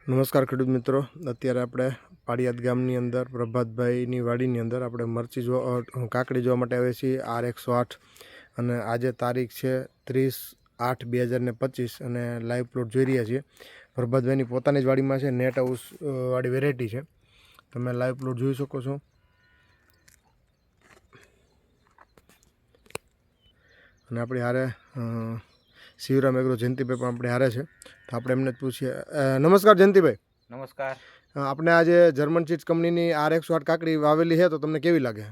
નમસ્કાર ખેડૂત મિત્રો, અત્યારે આપણે પાડિયાદ ગામની અંદર પ્રભાતભાઈની વાડીની અંદર આપણે કાકડી જોવા માટે આવ્યા છીએ R108 અને આજે તારીખ છે 30/8/2025 અને લાઈવ પ્લોટ જોઈ રહ્યા છીએ. પ્રભાતભાઈની પોતાની જ વાડીમાં છે, નેટ હાઉસ વાળી વેરાયટી છે. તમે લાઈવ પ્લોટ જોઈ શકો છો. અને આપણી હારે શિવરામ એગ્રો જયંતિભાઈ પણ આપણે હારે છે, તો આપણે એમને જ પૂછીએ. નમસ્કાર જયંતિભાઈ. નમસ્કાર. આપણે આજે જર્મન સીડ્સ કંપનીની R108 કાકડી વાવેલી છે, તો તમને કેવી લાગે?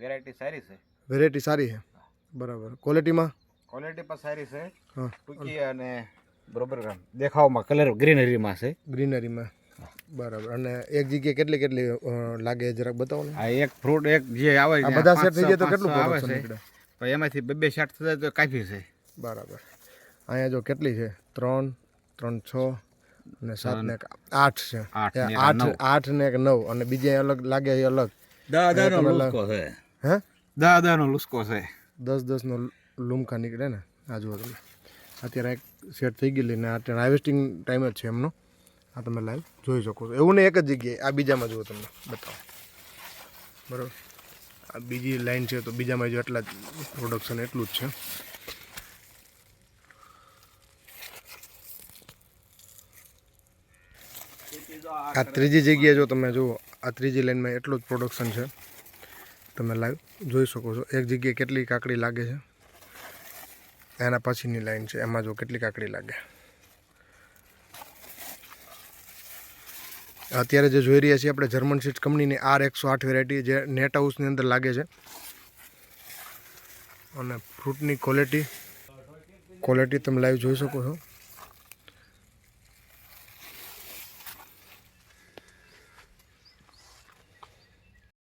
વેરાયટી સારી છે. વેરાયટી સારી છે, બરાબર. ક્વોલિટી પણ સારી છે. હા, ટૂંકી અને બરોબર દેખાવમાં કલર ગ્રીનરીમાં છે. ગ્રીનરીમાં બરાબર. અને એક જગ્યાએ કેટલી લાગે જરાક બતાવો ને. આ એક ફ્રૂટ એક જે આવે આ બધા સેટ થઈ જાય તો કેટલું આવે પ્રોડક્શન છે? નીકળે? તો એમાંથી બે સેટ થતા તો કાફી છે. બરાબર. અહીંયા જો કેટલી છે? 3, 3, 6 અને 7 ને 8 છે. 8 ને 9 અને બીજે અલગ લાગે એ અલગ. દાદાનો લુસ્કો છે. હે? દાદાનો લુસ્કો છે. 10 નો લૂમકા નીકળે ને. આ જુઓ તમે, અત્યારે એક સેટ થઈ ગયેલી ને અત્યારે હાર્વેસ્ટિંગ ટાઈમ જ છે એમનો. આ તમે લાઈવ જોઈ શકો છો. એવું નહીં એક જ જગ્યાએ, આ બીજામાં જુઓ તમને બતાવો. બરાબર. આ બીજી લાઈન છે, તો બીજામાં જો એટલા જ પ્રોડક્શન એટલું જ છે. આ ત્રીજી જગ્યાએ જો તમે જુઓ, આ ત્રીજી લાઈનમાં એટલું જ પ્રોડક્શન છે. તમે લાઈવ જોઈ શકો છો. એક જગ્યાએ કેટલી કાકડી લાગે છે, એના પછીની લાઈન છે, એમાં જો કેટલી કાકડી લાગે. અત્યારે જે જોઈ રહ્યા છીએ આપણે જર્મન સીડ્સ કંપનીની R108 વેરાયટી, જે નેટ હાઉસની અંદર લાગે છે. અને ફ્રૂટની ક્વોલિટી તમે લાઈવ જોઈ શકો છો.